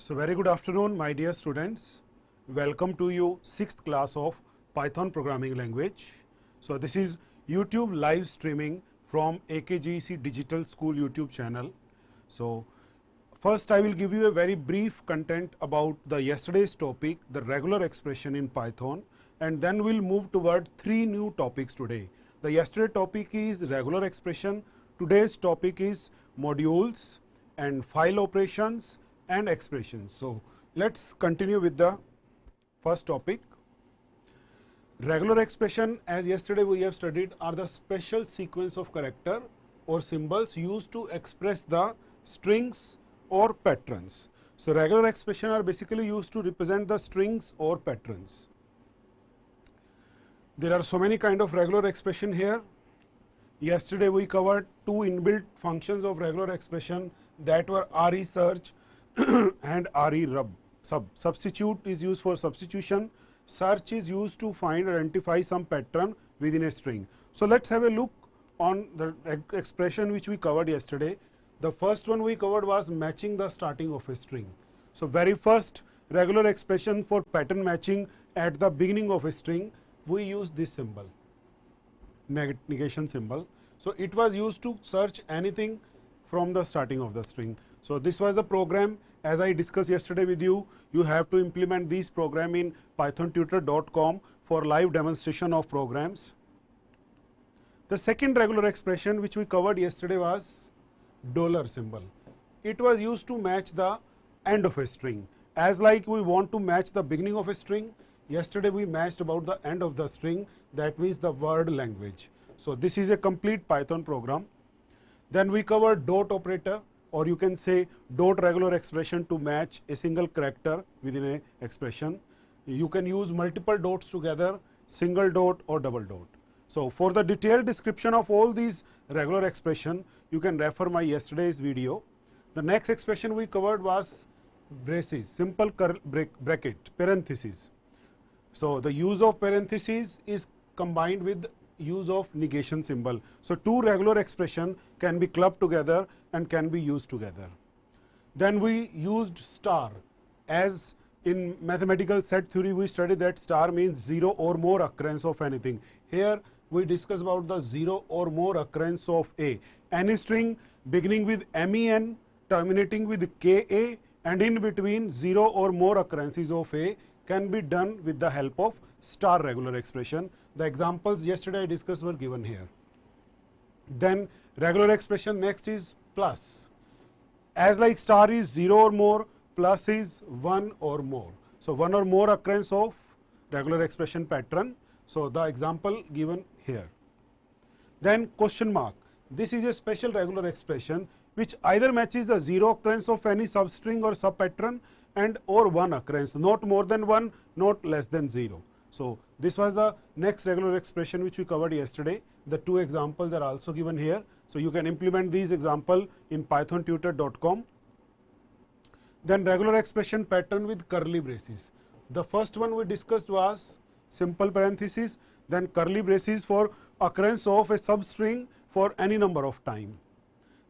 So very good afternoon, my dear students. Welcome to you 6th class of Python programming language. So this is YouTube live streaming from AKGC Digital School YouTube channel. So first I will give you a very brief content about the yesterday's topic, the regular expression in Python, and then we'll move toward 3 new topics today. The yesterday topic is regular expression. Today's topic is modules and file operations and expressions. So let's continue with the first topic. Regular expression, as yesterday we have studied, are the special sequence of character or symbols used to express the strings or patterns. So regular expression are basically used to represent the strings or patterns. There are so many kind of regular expression here. Yesterday we covered 2 inbuilt functions of regular expression that were research and rerub. Substitute is used for substitution. Search is used to find or identify some pattern within a string. So let's have a look on the expression which we covered yesterday. The first one we covered was matching the starting of a string. So very first regular expression for pattern matching at the beginning of a string, we use this symbol, negation symbol. So it was used to search anything from the starting of the string. So this was the program. As I discussed yesterday with you, you have to implement this program in pythontutor.com for live demonstration of programs. The second regular expression which we covered yesterday was dollar symbol. It was used to match the end of a string. As like we want to match the beginning of a string, yesterday we matched about the end of the string, that means the word language. So this is a complete Python program. Then we covered dot operator, or you can say dot regular expression to match a single character within a expression. You can use multiple dots together, single dot or double dot. So for the detailed description of all these regular expression, you can refer my yesterday's video. The next expression we covered was braces, simple bracket, parentheses. So the use of parentheses is combined with use of negation symbol. So 2 regular expression can be clubbed together and can be used together. Then we used star. As in mathematical set theory, we studied that star means 0 or more occurrence of anything. Here we discuss about the 0 or more occurrence of a. Any string beginning with MEN, terminating with KA, and in between 0 or more occurrences of a can be done with the help of star regular expression. The examples yesterday I discussed were given here. Then regular expression next is plus. As like star is 0 or more, plus is 1 or more. So 1 or more occurrence of regular expression pattern. So the example given here. Then question mark. This is a special regular expression which either matches the 0 occurrence of any substring or subpattern and or 1 occurrence, not more than 1, not less than 0. So this was the next regular expression which we covered yesterday. The 2 examples are also given here. So you can implement these example in pythontutor.com. Then regular expression pattern with curly braces. The first one we discussed was simple parentheses, then curly braces for occurrence of a substring for any number of time.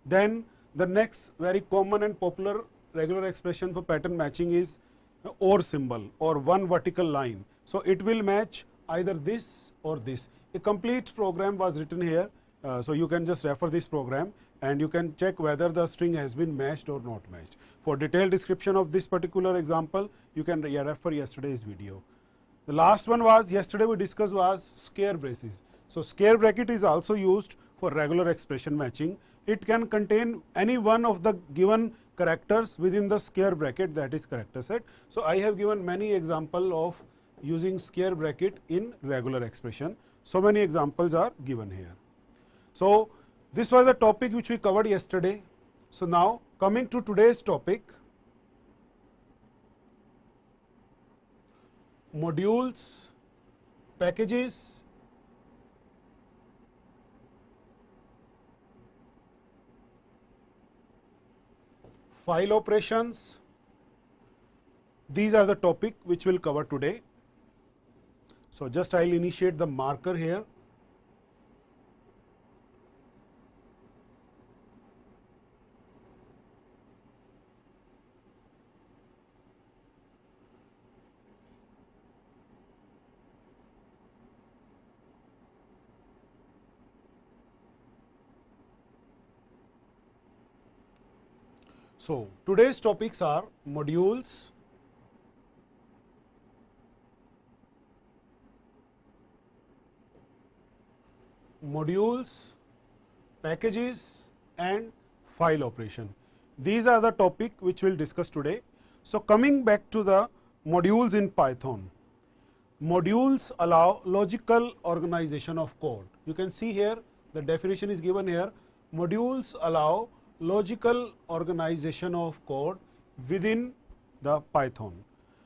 Then the next very common and popular regular expression for pattern matching is or symbol or one vertical line. So it will match either this or this. A complete program was written here. So you can just refer this program and you can check whether the string has been matched or not matched. For detailed description of this particular example, you can refer yesterday's video. The last one was yesterday we discussed was square braces. So square bracket is also used for regular expression matching. It can contain any one of the given characters within the square bracket, that is character set. So I have given many examples of using square bracket in regular expression. So many examples are given here. So this was a topic which we covered yesterday. So now coming to today's topic, modules, packages, file operations. These are the topic which we'll cover today. So just I'll initiate the marker here. So, today's topics are modules, packages and file operation. These are the topic which we will discuss today. So, coming back to the modules in Python. Modules allow logical organization of code. You can see here the definition is given here. Modules allow logical organization of code within the Python.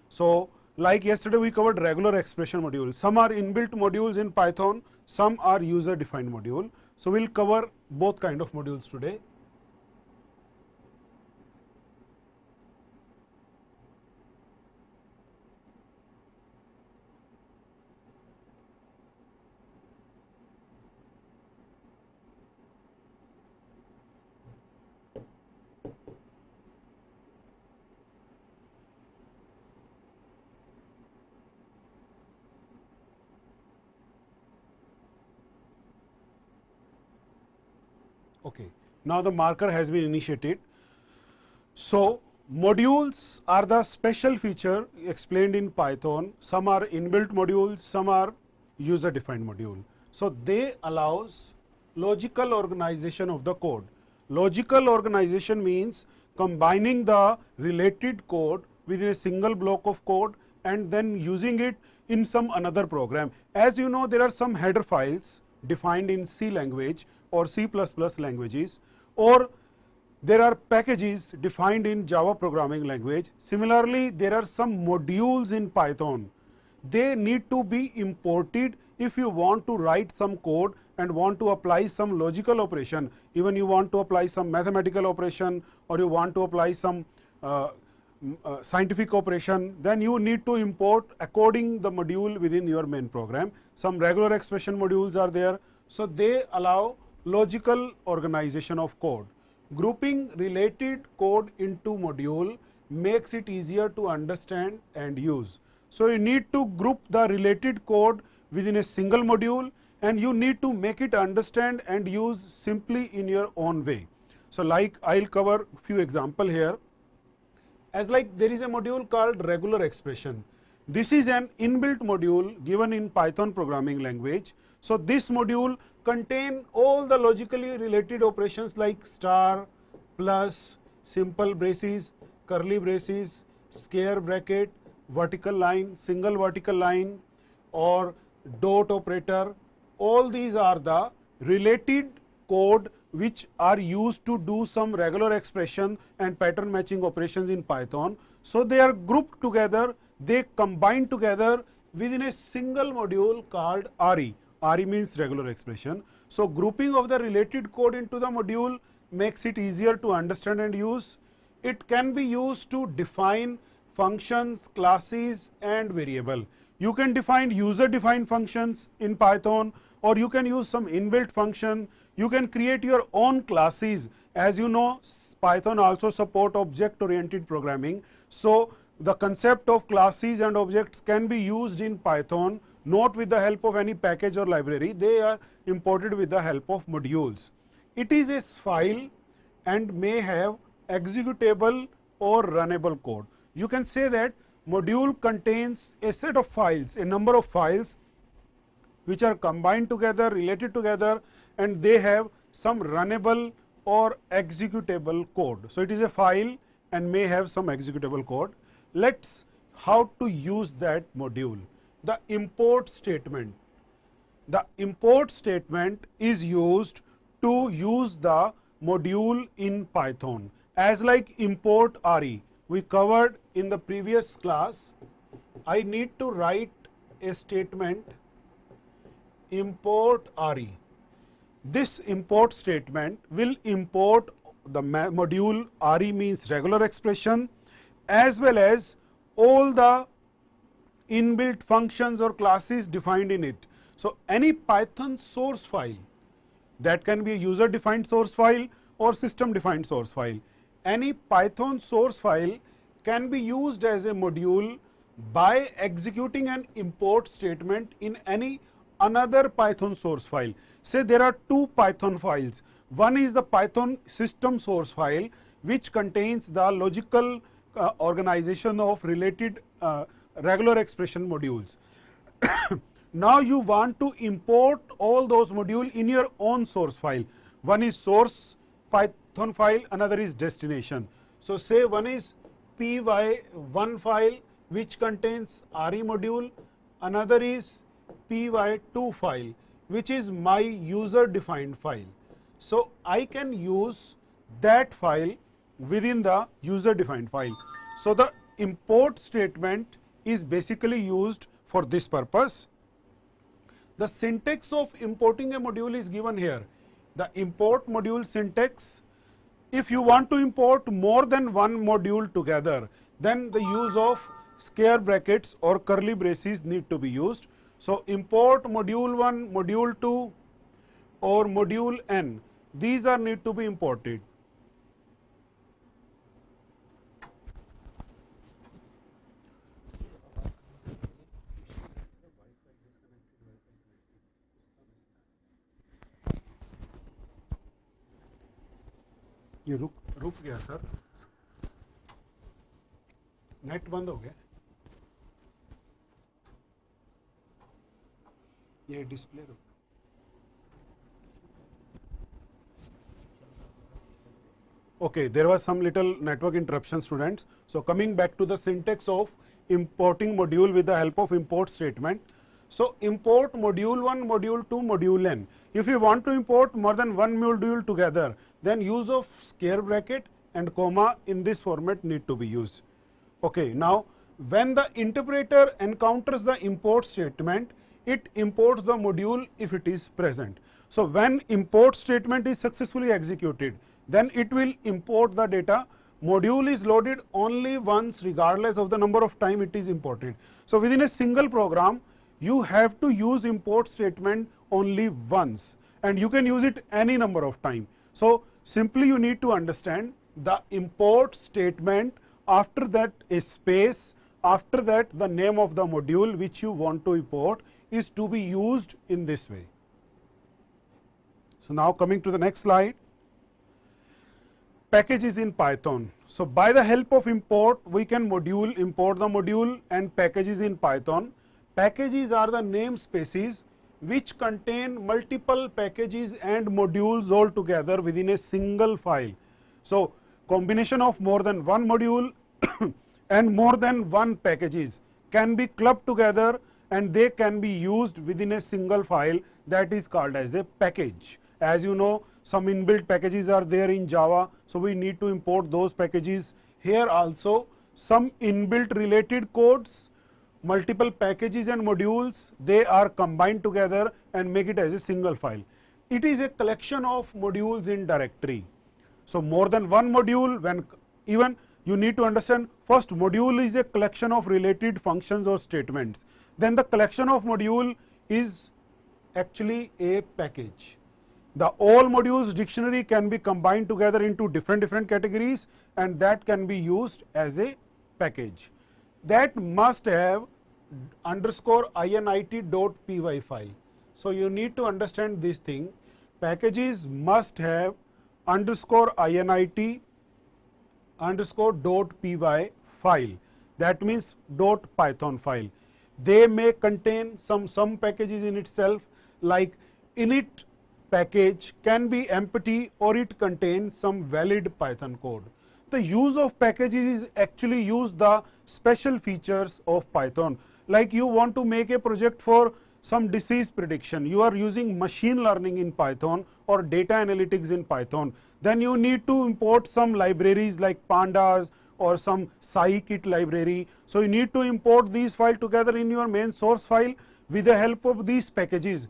So, like yesterday we covered regular expression module. Some are inbuilt modules in Python, some are user defined module. So, we will cover both kind of modules today. Okay. Now, the marker has been initiated. So, modules are the special feature explained in Python. Some are inbuilt modules, some are user defined module. So, they allows logical organization of the code. Logical organization means combining the related code within a single block of code and then using it in some another program. As you know, there are some header files defined in C language or C++ languages, or there are packages defined in Java programming language. Similarly, there are some modules in Python. They need to be imported if you want to write some code and want to apply some logical operation. Even you want to apply some mathematical operation or you want to apply some scientific operation, then you need to import according the module within your main program. Some regular expression modules are there. So, they allow logical organization of code. Grouping related code into module makes it easier to understand and use. So, you need to group the related code within a single module and you need to make it understand and use simply in your own way. So, like I will cover few example here. As like there is a module called regular expression. This is an inbuilt module given in Python programming language. So, this module contain all the logically related operations like star, plus, simple braces, curly braces, square bracket, vertical line, single vertical line or dot operator. All these are the related code which are used to do some regular expression and pattern matching operations in Python. So, they are grouped together, they combine together within a single module called RE. RE means regular expression. So, grouping of the related code into the module makes it easier to understand and use. It can be used to define functions, classes and variable. You can define user defined functions in Python or you can use some inbuilt function. You can create your own classes. As you know, Python also support object oriented programming. So, the concept of classes and objects can be used in Python not with the help of any package or library, they are imported with the help of modules. It is a file and may have executable or runnable code. You can say that module contains a set of files, a number of files which are combined together, related together and they have some runnable or executable code. So, it is a file and may have some executable code. Let's how to use that module. The import statement. The import statement is used to use the module in Python. As like import RE, we covered in the previous class, I need to write a statement import RE. This import statement will import the module RE means regular expression as well as all the inbuilt functions or classes defined in it. So, any Python source file that can be a user defined source file or system defined source file. Any Python source file can be used as a module by executing an import statement in any another Python source file. Say there are two Python files. One is the Python system source file which contains the logical organization of related regular expression modules. Now you want to import all those modules in your own source file. One is source Python file, another is destination. So say one is py1 file which contains RE module, another is py2 file which is my user defined file. So I can use that file within the user defined file. So the import statement is basically used for this purpose. The syntax of importing a module is given here. The import module syntax, if you want to import more than one module together, then the use of square brackets or curly braces need to be used. So import module 1, module 2 or module n, these are need to be imported. ये रुक गया sir, net बंद हो गया, ये display रुक. Okay, there was some little network interruption, students. So coming back to the syntax of importing module with the help of import statement. So import module 1, module 2, module n. If you want to import more than one module together, then use of square bracket and comma in this format need to be used. Okay, now when the interpreter encounters the import statement, it imports the module if it is present. So when import statement is successfully executed, then it will import the data. Module is loaded only once regardless of the number of time it is imported. So within a single program, you have to use import statement only once, and you can use it any number of time. So simply you need to understand the import statement, after that a space, after that the name of the module which you want to import is to be used in this way. So now coming to the next slide. Packages in Python. So by the help of import, we can import the module and packages in Python. Packages are the namespaces which contain multiple packages and modules all together within a single file. So combination of more than one module and more than one packages can be clubbed together, and they can be used within a single file, that is called as a package. As you know, some inbuilt packages are there in Java, so we need to import those packages. Here also some inbuilt related codes, multiple packages and modules, they are combined together and make it as a single file. It is a collection of modules in directory. So more than one module, when even you need to understand, first module is a collection of related functions or statements. Then the collection of module is actually a package. The all modules dictionary can be combined together into different categories, and that can be used as a package. That must have _init.py file. So you need to understand this thing. Packages must have _init_.py file. That means .python file. They may contain some packages in itself, like init package can be empty or it contains some valid Python code. The use of packages is actually use the special features of Python. Like you want to make a project for some disease prediction, you are using machine learning in Python or data analytics in Python, then you need to import some libraries like pandas or some scikit library. So you need to import these files together in your main source file. With the help of these packages,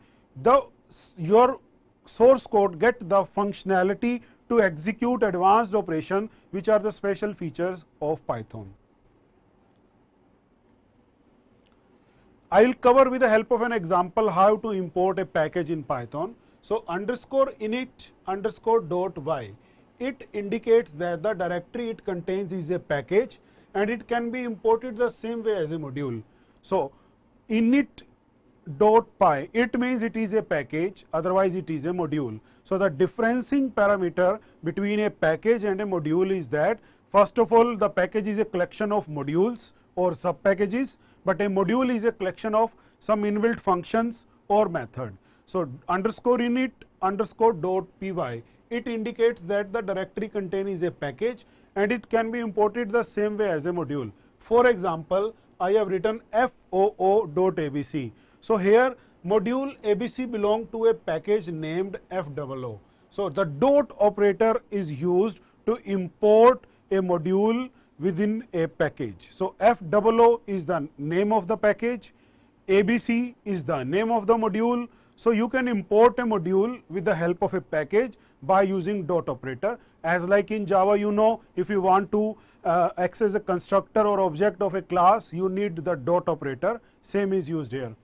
your source code get the functionality to execute advanced operation, which are the special features of Python. I will cover with the help of an example how to import a package in Python. So _init_.y, it indicates that the directory it contains is a package, and it can be imported the same way as a module. So init sound.py, it means it is a package, otherwise it is a module. So the differencing parameter between a package and a module is that, first of all, the package is a collection of modules or sub packages, but a module is a collection of some inbuilt functions or method. So underscore init underscore dot py, it indicates that the directory contain is a package and it can be imported the same way as a module. For example, I have written foo.abc. So here module abc belong to a package named foo. So the dot operator is used to import a module within a package. So foo is the name of the package, abc is the name of the module. So you can import a module with the help of a package by using dot operator. As like in Java, you know, if you want to access a constructor or object of a class, you need the dot operator. Same is used here.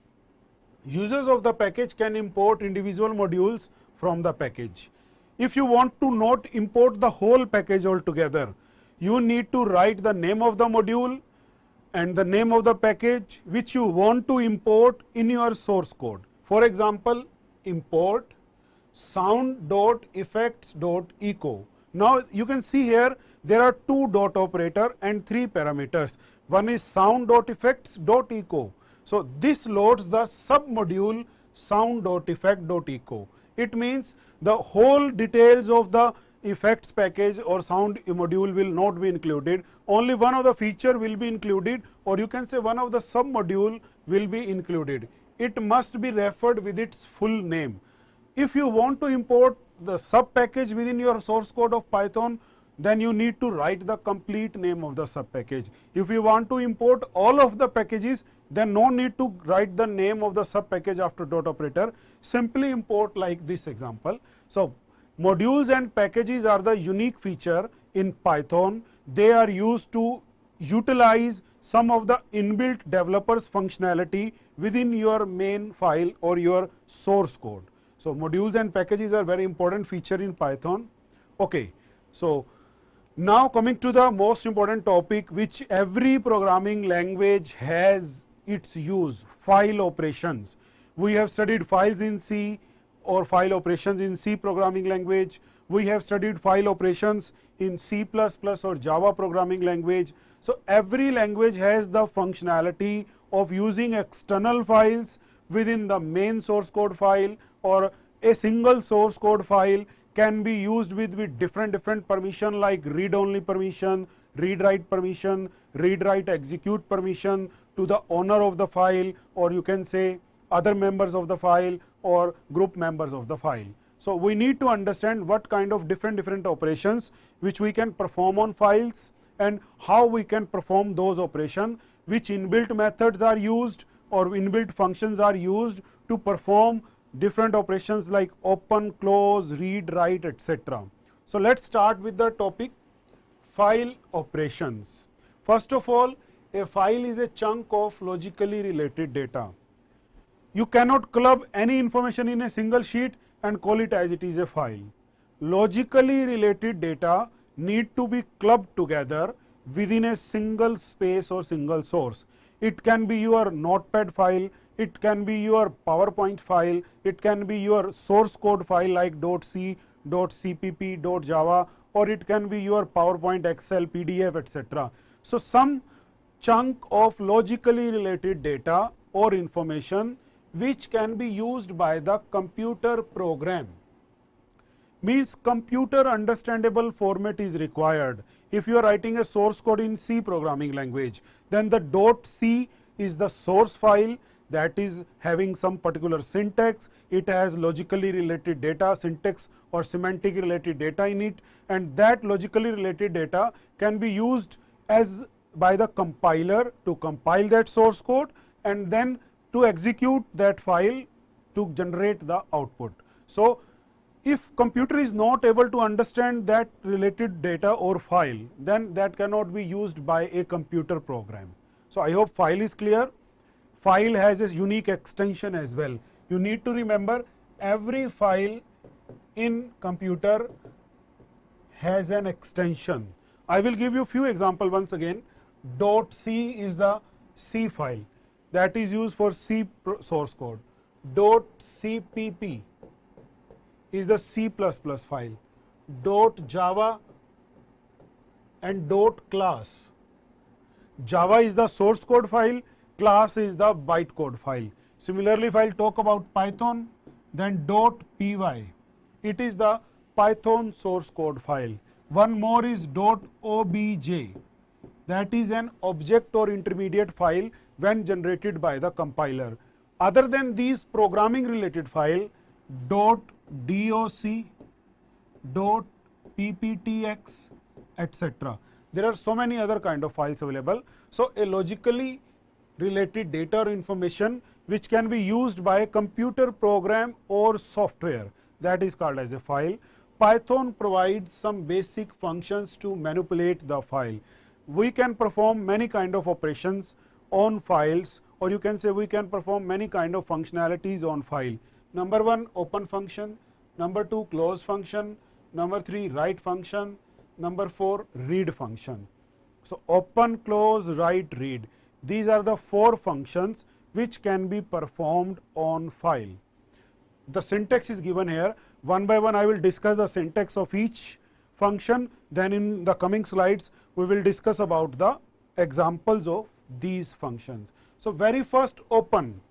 Users of the package can import individual modules from the package. If you want to not import the whole package altogether, you need to write the name of the module and the name of the package which you want to import in your source code. For example, import sound.effects.echo. Now you can see here there are two dot operator and three parameters. One is sound.effects.echo. So this loads the submodule sound.effect.echo. It means the whole details of the effects package or sound module will not be included. Only one of the feature will be included, or you can say one of the submodule will be included. It must be referred with its full name. If you want to import the sub package within your source code of Python, then you need to write the complete name of the sub package. If you want to import all of the packages, then no need to write the name of the sub package after dot operator. Simply import like this example. So modules and packages are the unique feature in Python. They are used to utilize some of the inbuilt developers functionality within your main file or your source code. So modules and packages are very important feature in Python. Okay, so now coming to the most important topic which every programming language has its use, file operations. We have studied files in C or file operations in C programming language. We have studied file operations in C++ or Java programming language. So every language has the functionality of using external files within the main source code file, or a single source code file can be used with different permission like read only permission, read write permission, read write execute permission to the owner of the file, or you can say other members of the file or group members of the file. So we need to understand what kind of different operations which we can perform on files and how we can perform those operations, which inbuilt methods are used or inbuilt functions are used to perform different operations like open, close, read, write, etc. So let's start with the topic file operations. First of all, a file is a chunk of logically related data. You cannot club any information in a single sheet and call it as it is a file. Logically related data need to be clubbed together within a single space or single source. It can be your notepad file, it can be your PowerPoint file, it can be your source code file like .c, .cpp, .java, or it can be your PowerPoint, Excel, PDF, etc. So some chunk of logically related data or information which can be used by the computer program. Means computer understandable format is required. If you are writing a source code in C programming language, then the .c is the source file that is having some particular syntax. It has logically related data, syntax or semantic related data in it, and that logically related data can be used as by the compiler to compile that source code and then to execute that file to generate the output. So if computer is not able to understand that related data or file, then that cannot be used by a computer program. So I hope file is clear. File has a unique extension as well. You need to remember every file in computer has an extension. I will give you few examples once again. .c is the C file. that is used for C source code. .cpp is the C++ file. .java and .class. Java is the source code file, class is the bytecode file. Similarly, if I will talk about Python, then .py, it is the Python source code file. One more is .obj, that is an object or intermediate file when generated by the compiler. Other than these programming related file, .doc, .pptx, etc. There are so many other kind of files available. So a logically related data or information which can be used by a computer program or software, that is called as a file. Python provides some basic functions to manipulate the file. We can perform many kind of operations on files, or you can say we can perform many kind of functionalities on file. Number 1, open function. Number 2, close function. Number 3, write function. Number 4, read function. So open, close, write, read. These are the 4 functions which can be performed on file. The syntax is given here. One by one I will discuss the syntax of each function. Then in the coming slides we will discuss about the examples of these functions. So very first, open.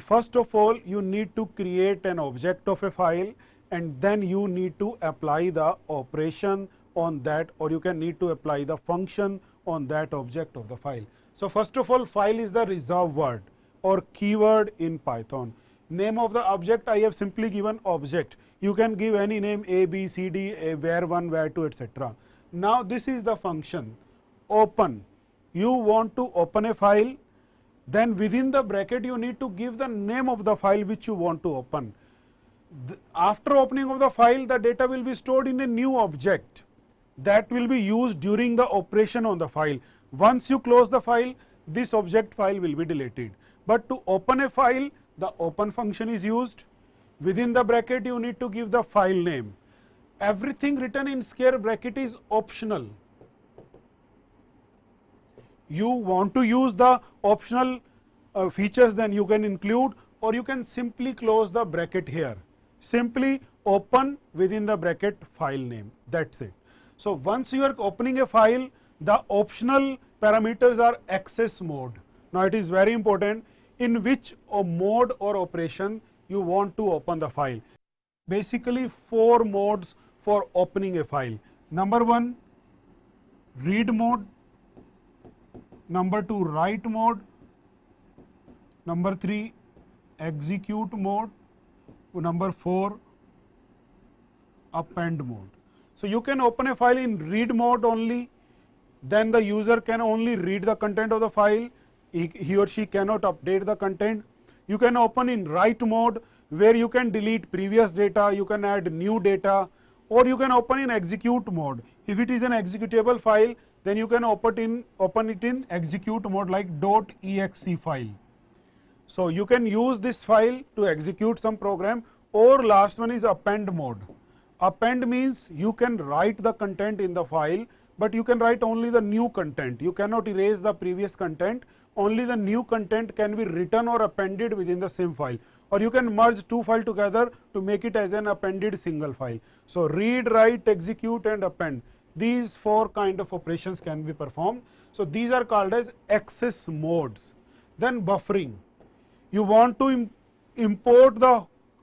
First of all, you need to create an object of a file, and then you need to apply the operation on that, or you can need to apply the function on that object of the file. So first of all, file is the reserved word or keyword in Python. Name of the object, I have simply given object. You can give any name, A, B, C, D, var1, var2, etc. Now this is the function, open. You want to open a file, then within the bracket you need to give the name of the file which you want to open. After opening of the file, the data will be stored in a new object that will be used during the operation on the file. Once you close the file, this object file will be deleted. But to open a file, the open function is used. Within the bracket you need to give the file name. Everything written in square bracket is optional. You want to use the optional features, then you can include, or you can simply close the bracket here. Simply open within the bracket file name, that's it. So once you are opening a file, the optional parameters are access mode. Now it is very important in which mode or operation you want to open the file. Basically 4 modes for opening a file. Number 1, read mode. Number 2, write mode. Number 3, execute mode. Number 4, append mode. So you can open a file in read mode only, then the user can only read the content of the file, he or she cannot update the content. You can open in write mode, where you can delete previous data, you can add new data, or you can open in execute mode. If it is an executable file, then you can open it in execute mode like .exe file. So you can use this file to execute some program, or last one is append mode. Append means you can write the content in the file, but you can write only the new content. You cannot erase the previous content, only the new content can be written or appended within the same file, or you can merge 2 files together to make it as an appended single file. So read, write, execute and append, these 4 kind of operations can be performed. So these are called as access modes. Then buffering. You want to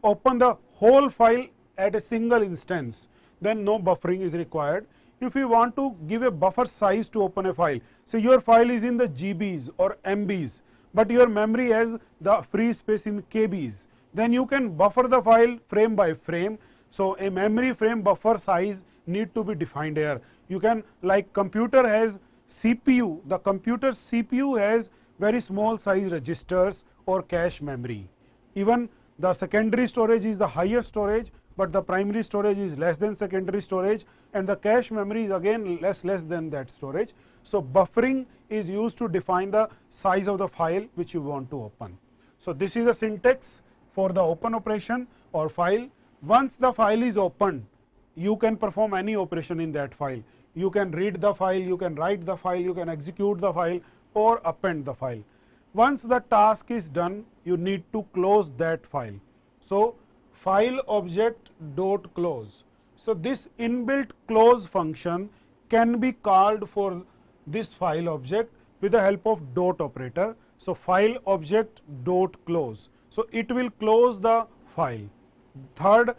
open the whole file at a single instance, then no buffering is required. If you want to give a buffer size to open a file, say your file is in the GBs or MBs, but your memory has the free space in KBs, then you can buffer the file frame by frame. So a memory frame buffer size need to be defined here. You can, like computer has CPU, the computer CPU has very small size registers or cache memory. Even the secondary storage is the highest storage, but the primary storage is less than secondary storage, and the cache memory is again less than that storage. So buffering is used to define the size of the file which you want to open. So this is the syntax for the open operation or file. Once the file is opened, you can perform any operation in that file. You can read the file, you can write the file, you can execute the file or append the file. Once the task is done, you need to close that file. So file object dot close. So this inbuilt close function can be called for this file object with the help of dot operator. So file object dot close. So it will close the file. Third,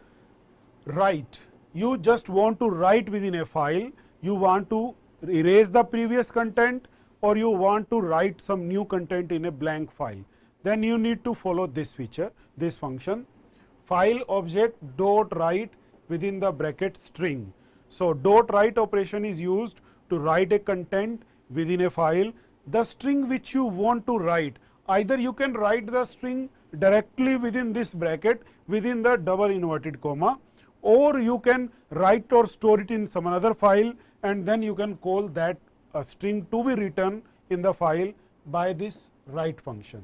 write. You just want to write within a file. You want to erase the previous content, or you want to write some new content in a blank file. Then you need to follow this feature, this function, file object dot write within the bracket string. So dot write operation is used to write a content within a file. The string which you want to write, either you can write the string directly within this bracket within the double inverted comma, or you can write or store it in some another file, and then you can call that a string to be written in the file by this write function.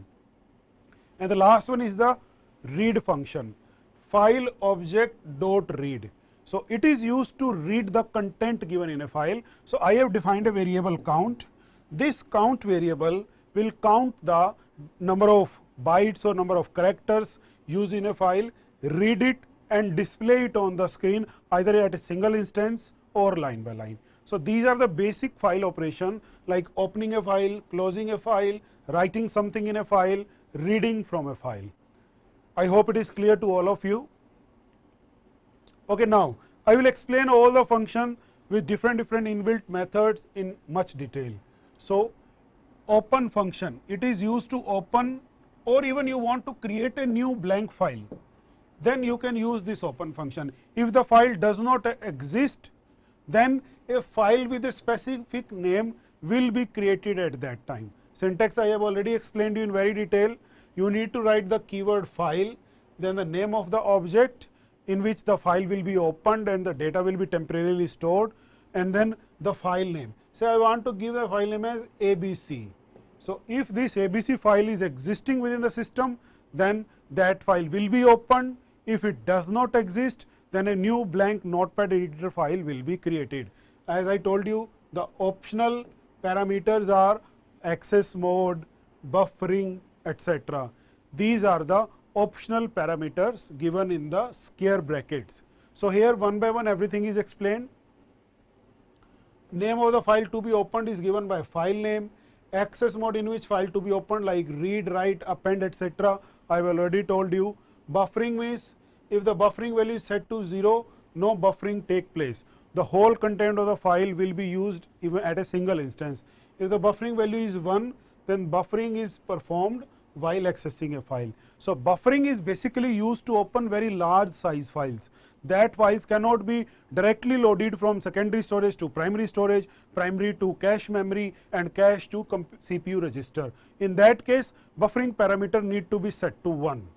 And the last one is the read function, file object dot read. So it is used to read the content given in a file. So I have defined a variable count. This count variable will count the number of bytes or number of characters used in a file, read it and display it on the screen either at a single instance or line by line. So these are the basic file operation, like opening a file, closing a file, writing something in a file, reading from a file. I hope it is clear to all of you. Okay, now I will explain all the functions with different inbuilt methods in much detail. So open function, it is used to open, or even you want to create a new blank file, then you can use this open function. If the file does not exist, then a file with a specific name will be created at that time. Syntax I have already explained you in very detail. You need to write the keyword file, then the name of the object in which the file will be opened and the data will be temporarily stored, and then the file name. Say I want to give the file name as ABC. So if this ABC file is existing within the system, then that file will be opened. If it does not exist, then a new blank notepad editor file will be created. As I told you, the optional parameters are access mode, buffering, etc. These are the optional parameters given in the square brackets. So here one by one everything is explained. Name of the file to be opened is given by file name. Access mode in which file to be opened, like read, write, append, etc. I have already told you. Buffering means if the buffering value is set to 0, no buffering take place. The whole content of the file will be used even at a single instance. If the buffering value is 1, then buffering is performed while accessing a file. So buffering is basically used to open very large size files. That files cannot be directly loaded from secondary storage to primary storage, primary to cache memory, and cache to CPU register. In that case, buffering parameter need to be set to 1.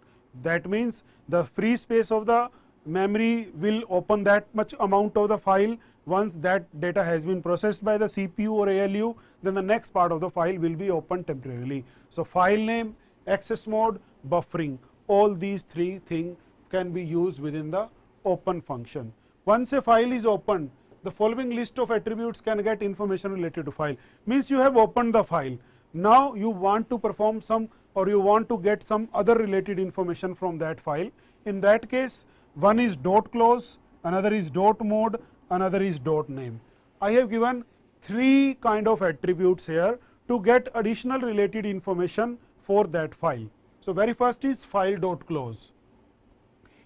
That means the free space of the memory will open that much amount of the file. Once that data has been processed by the CPU or ALU, then the next part of the file will be opened temporarily. So file name, access mode, buffering, all these three things can be used within the open function. Once a file is opened, the following list of attributes can get information related to file. Means you have opened the file. Now you want to perform some, or you want to get some other related information from that file. In that case, one is dot close, another is dot mode, another is dot name. I have given three kind of attributes here to get additional related information for that file. So very first is file dot close.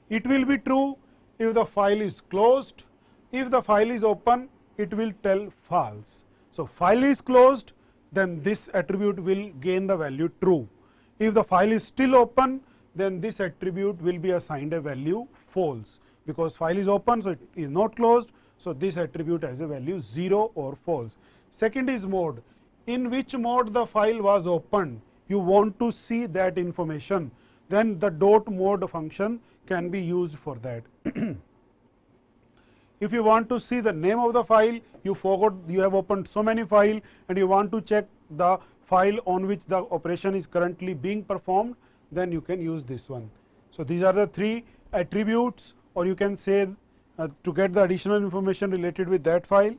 It will be true if the file is closed. If the file is open, it will tell false. So file is closed, then this attribute will gain the value true. If the file is still open, then this attribute will be assigned a value false, because file is open, so it is not closed. So this attribute has a value 0 or false. Second is mode. In which mode the file was opened, you want to see that information, then the dot mode function can be used for that. If you want to see the name of the file, you forgot, you have opened so many files and you want to check the file on which the operation is currently being performed, then you can use this one. So these are the three attributes, or you can say to get the additional information related with that file.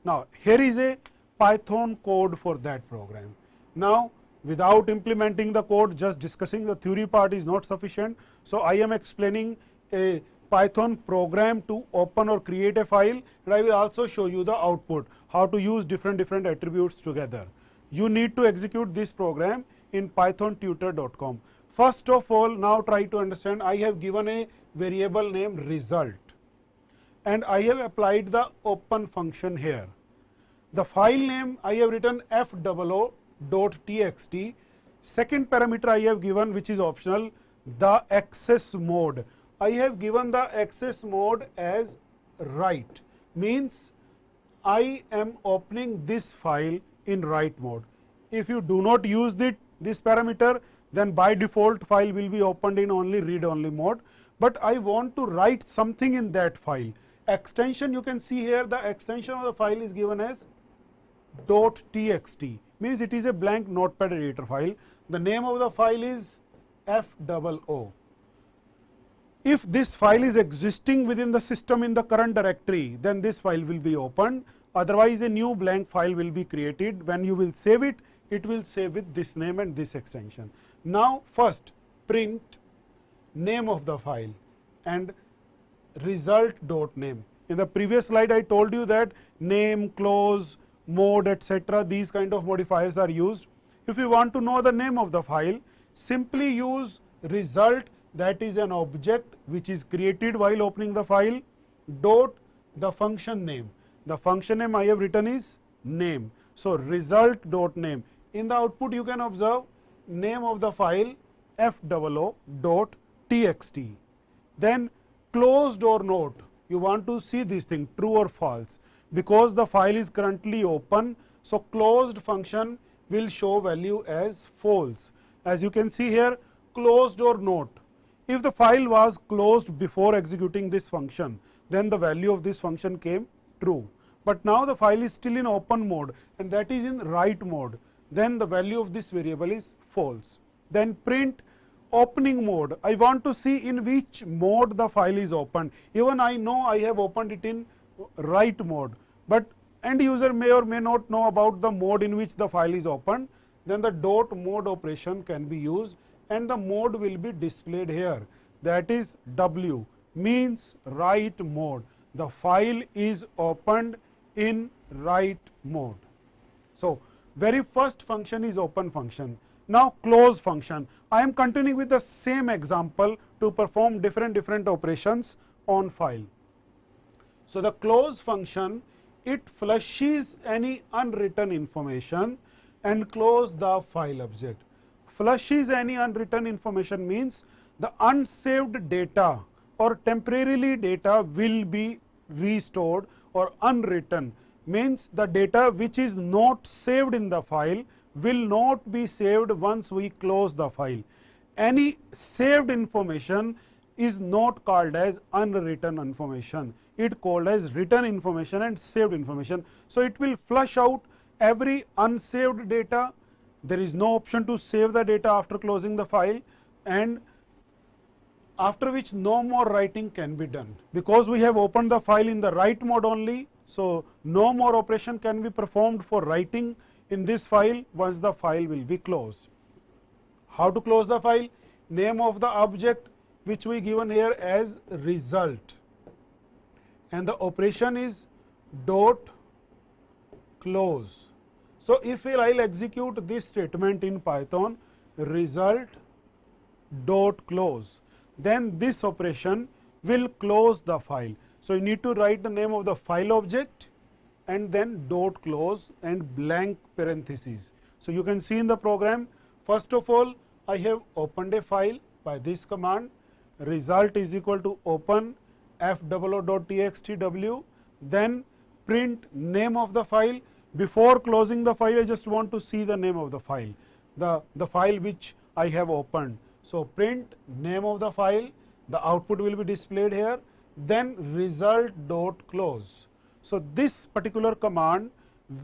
Now here is a Python code for that program. Now without implementing the code, just discussing the theory part is not sufficient. So I am explaining a Python program to open or create a file, and I will also show you the output, how to use different attributes together. You need to execute this program in pythontutor.com. First of all, now try to understand, I have given a variable name result, and I have applied the open function here. The file name I have written f00.txt. Second parameter I have given, which is optional, the access mode. I have given the access mode as write, means I am opening this file in write mode. If you do not use this parameter, then by default file will be opened in only read only mode. But I want to write something in that file. Extension, you can see here, the extension of the file is given as .txt, means it is a blank notepad editor file. The name of the file is f00. If this file is existing within the system in the current directory, then this file will be opened. Otherwise, a new blank file will be created. When you will save it, it will save with this name and this extension. Now, first print name of the file and result.name. In the previous slide, I told you that name, close, mode, etc. these kind of modifiers are used. If you want to know the name of the file, simply use result, that is an object which is created while opening the file, dot the function name. The function name I have written is name. So result.name. In the output you can observe name of the file f00.txt. Then closed or not, you want to see this thing true or false, because the file is currently open. So closed function will show value as false. As you can see here, closed or not. If the file was closed before executing this function, then the value of this function came true. But now the file is still in open mode and that is in write mode, then the value of this variable is false. Then print opening mode. I want to see in which mode the file is opened. Even I know I have opened it in write mode, but end user may or may not know about the mode in which the file is opened. Then the dot mode operation can be used and the mode will be displayed here, that is W, means write mode. The file is opened in write mode. So very first function is open function. Now close function. I am continuing with the same example to perform different operations on file. So the close function, it flushes any unwritten information and close the file object. Flushes any unwritten information means the unsaved data or temporarily data will be restored, or unwritten means the data which is not saved in the file will not be saved once we close the file. Any saved information is not called as unwritten information, it called as written information and saved information. So it will flush out every unsaved data. There is no option to save the data after closing the file, and after which no more writing can be done, because we have opened the file in the write mode only. So no more operation can be performed for writing in this file once the file will be closed. How to close the file? Name of the object which we given here as result, and the operation is dot close. So if I'll execute this statement in Python, result dot close, then this operation will close the file. So you need to write the name of the file object and then dot close and blank parentheses. So you can see in the program, first of all I have opened a file by this command, result is equal to open f00.txt w, then print name of the file. Before closing the file, I just want to see the name of the file, the file which I have opened. So print name of the file, the output will be displayed here, then result dot close. So this particular command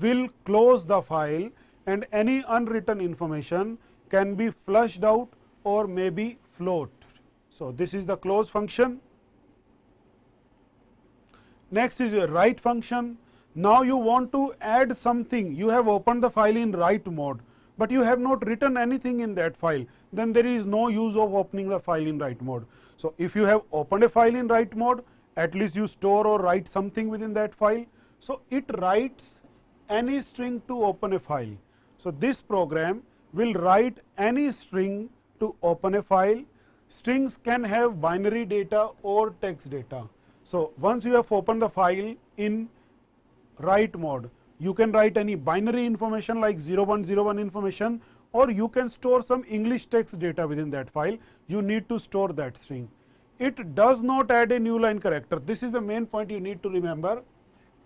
will close the file and any unwritten information can be flushed out or maybe float. So this is the close function. Next is a write function. Now you want to add something. You have opened the file in write mode. but you have not written anything in that file, then there is no use of opening the file in write mode. So, if you have opened a file in write mode, at least you store or write something within that file. So, it writes any string to open a file. So, this program will write any string to open a file. Strings can have binary data or text data. So, once you have opened the file in write mode, you can write any binary information like 0101 information, or you can store some English text data within that file. You need to store that string. It does not add a new line character. This is the main point you need to remember.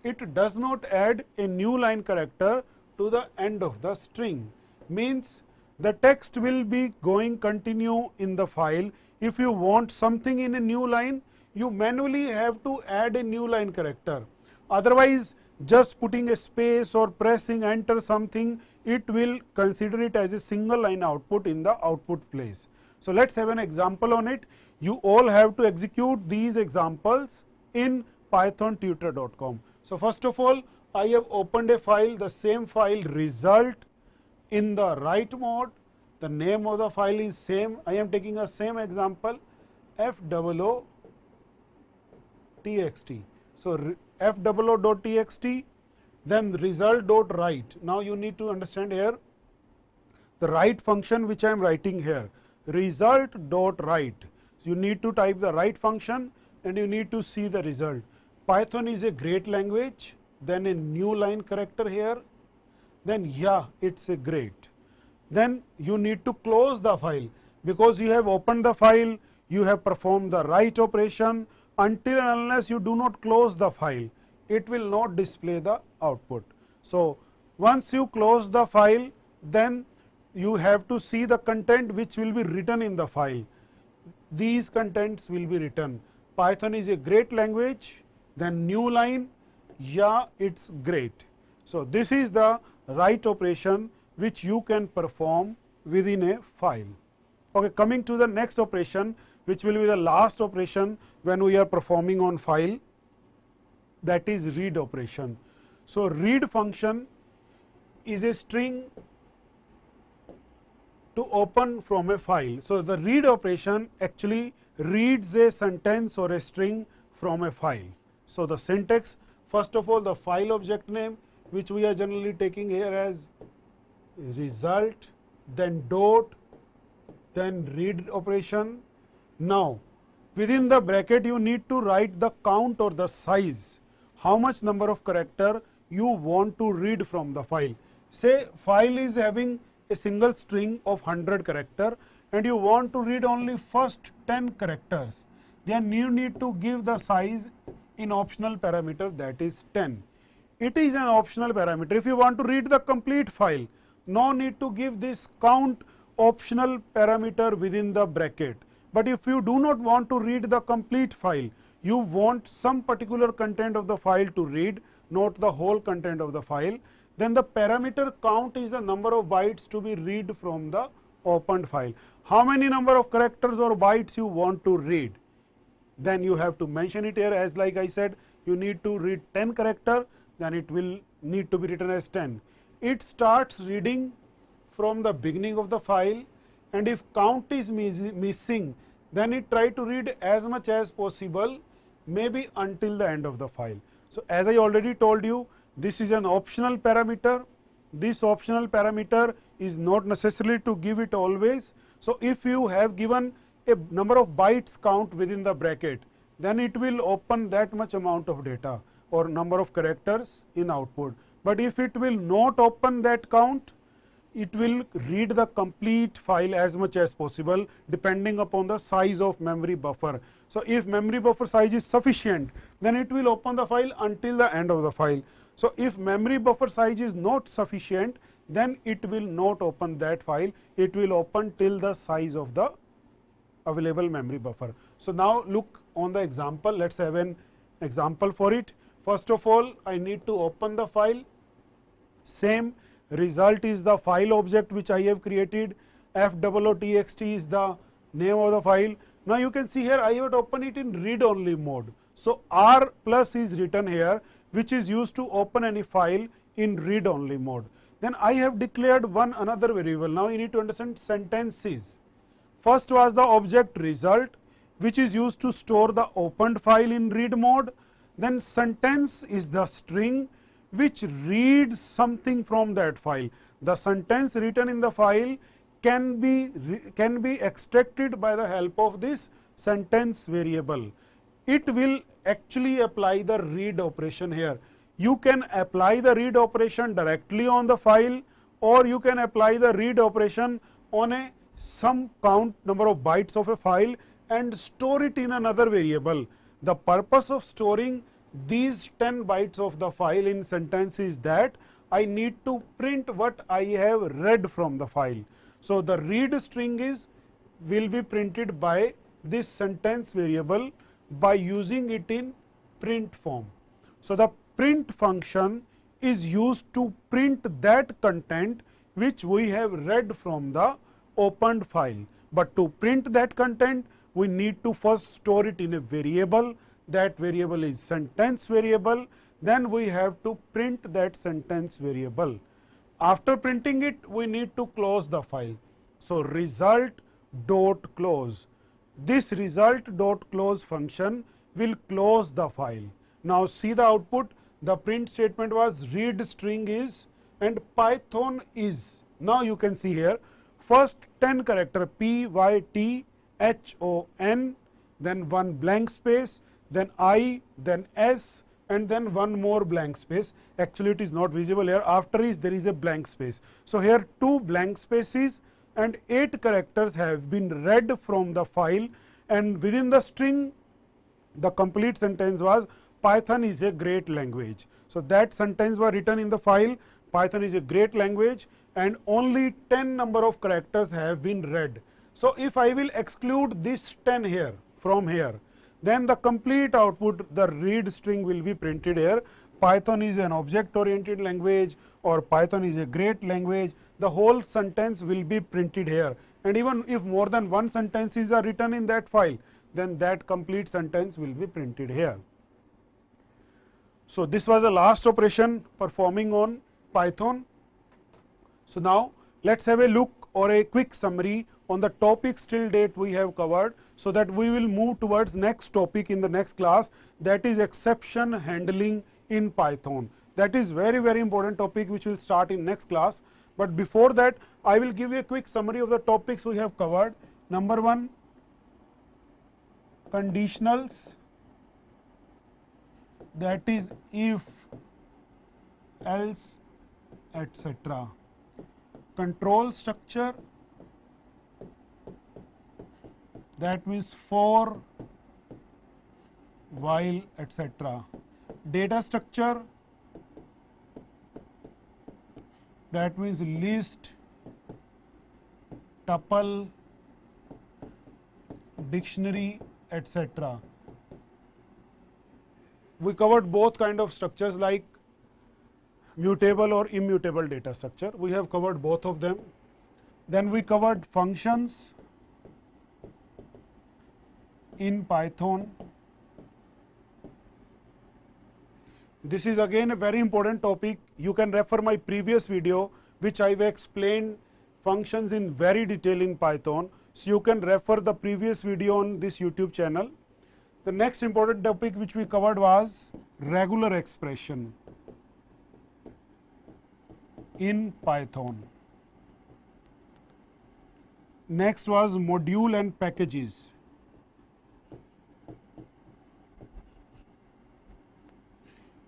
It does not add a new line character to the end of the string. Means the text will be going continue in the file. If you want something in a new line, you manually have to add a new line character. Otherwise, just putting a space or pressing enter something, it will consider it as a single line output in the output place. So, let us have an example on it. You all have to execute these examples in pythontutor.com. So, first of all, I have opened a file, the same file result in the write mode. The name of the file is same. I am taking a same example, foo txt. So, foo.txt, then result.write. Now, you need to understand here the write function which I am writing here, result.write. So, you need to type the write function and you need to see the result. Python is a great language, then a new line character here, then yeah, it is a great. Then you need to close the file, because you have opened the file, you have performed the write operation. Until and unless you do not close the file, it will not display the output. So, once you close the file, then you have to see the content which will be written in the file. These contents will be written. Python is a great language, then new line, yeah, it is great. So, this is the write operation which you can perform within a file. Okay, coming to the next operation, which will be the last operation when we are performing on file, that is read operation. So, read function is a string to open from a file. So, the read operation actually reads a sentence or a string from a file. So, the syntax, first of all, the file object name, which we are generally taking here as result, then dot, then read operation. Now, within the bracket you need to write the count or the size, how much number of character you want to read from the file. Say file is having a single string of 100 character and you want to read only first 10 characters, then you need to give the size in optional parameter, that is 10. It is an optional parameter. If you want to read the complete file, no need to give this count optional parameter within the bracket. But if you do not want to read the complete file, you want some particular content of the file to read, not the whole content of the file, then the parameter count is the number of bytes to be read from the opened file. How many number of characters or bytes you want to read? Then you have to mention it here, as like I said, you need to read 10 character, then it will need to be written as 10. It starts reading from the beginning of the file, and if count is missing, then it try to read as much as possible, maybe until the end of the file. So, as I already told you, this is an optional parameter. This optional parameter is not necessary to give it always. So, if you have given a number of bytes count within the bracket, then it will open that much amount of data or number of characters in output. But if it will not open that count, it will read the complete file as much as possible, depending upon the size of memory buffer. So, if memory buffer size is sufficient, then it will open the file until the end of the file. So, if memory buffer size is not sufficient, then it will not open that file, it will open till the size of the available memory buffer. So, now look on the example, let us have an example for it. First of all, I need to open the file. Same result is the file object which I have created, foo.txt is the name of the file. Now, you can see here I have opened it in read only mode. So, R plus is written here, which is used to open any file in read only mode. Then I have declared one another variable. Now you need to understand sentences. First was the object result, which is used to store the opened file in read mode. Then sentence is the string which reads something from that file. The sentence written in the file can be extracted by the help of this sentence variable. It will actually apply the read operation here. You can apply the read operation directly on the file, or you can apply the read operation on some count number of bytes of a file and store it in another variable. The purpose of storing these 10 bytes of the file in sentence is that I need to print what I have read from the file. So the read string will be printed by this sentence variable by using it in print form. So the print function is used to print that content which we have read from the opened file. But to print that content, we need to first store it in a variable. That variable is sentence variable. Then we have to print that sentence variable. After printing it, we need to close the file. So result dot close. This result dot close function will close the file. Now see the output. The print statement was read string is and Python is. Now you can see here first 10 character PYTHON, then one blank space, then I, then S, and then one more blank space. Actually it is not visible here. After is there is a blank space. So here 2 blank spaces and 8 characters have been read from the file, and within the string the complete sentence was Python is a great language. So that sentence was written in the file, Python is a great language, and only 10 number of characters have been read. So if I will exclude this 10 here from here, then the complete output, the read string, will be printed here. Python is an object oriented language, or Python is a great language. The whole sentence will be printed here, and even if more than one sentences are written in that file, then that complete sentence will be printed here. So this was the last operation performing on Python. So now let's have a look or a quick summary on the topics till date we have covered, so that we will move towards next topic in the next class, that is exception handling in Python. That is very important topic which will start in next class. But before that, I will give you a quick summary of the topics we have covered. Number 1, conditionals, that is if, else, etc. Control structure, that means for, while, etc. Data structure, that means list, tuple, dictionary, etc. We covered both kind of structures like mutable or immutable data structure. We have covered both of them. Then we covered functions in Python. This is again a very important topic. You can refer my previous video which I have explained functions in very detail in Python. So you can refer the previous video on this YouTube channel. The next important topic which we covered was regular expression in Python. Next was module and packages.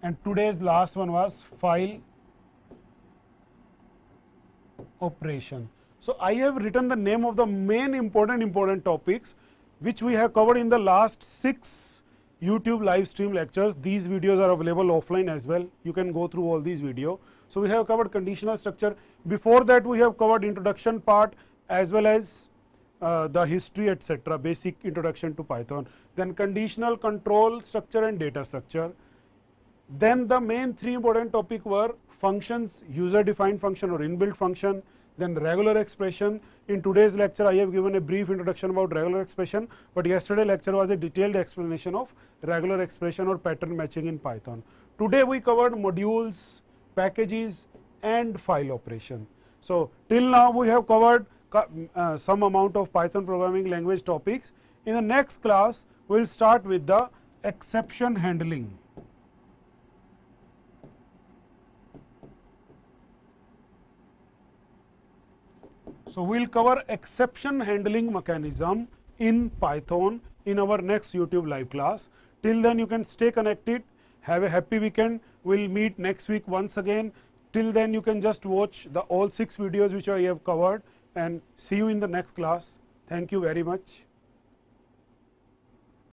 And today's last one was file operation. So I have written the name of the main important topics which we have covered in the last 6 YouTube live stream lectures. These videos are available offline as well. You can go through all these videos. So we have covered conditional structure. Before that we have covered introduction part as well as the history, etc. Basic introduction to Python. Then conditional, control structure and data structure. Then the main 3 important topics were functions, user defined function or inbuilt function, then regular expression. In today's lecture, I have given a brief introduction about regular expression, but yesterday lecture was a detailed explanation of regular expression or pattern matching in Python. Today we covered modules, packages and file operation. So till now we have covered some amount of Python programming language topics. In the next class, we will start with the exception handling. So we will cover exception handling mechanism in Python in our next YouTube live class. Till then you can stay connected. Have a happy weekend. We will meet next week once again. Till then you can just watch the all 6 videos which I have covered, and see you in the next class. Thank you very much.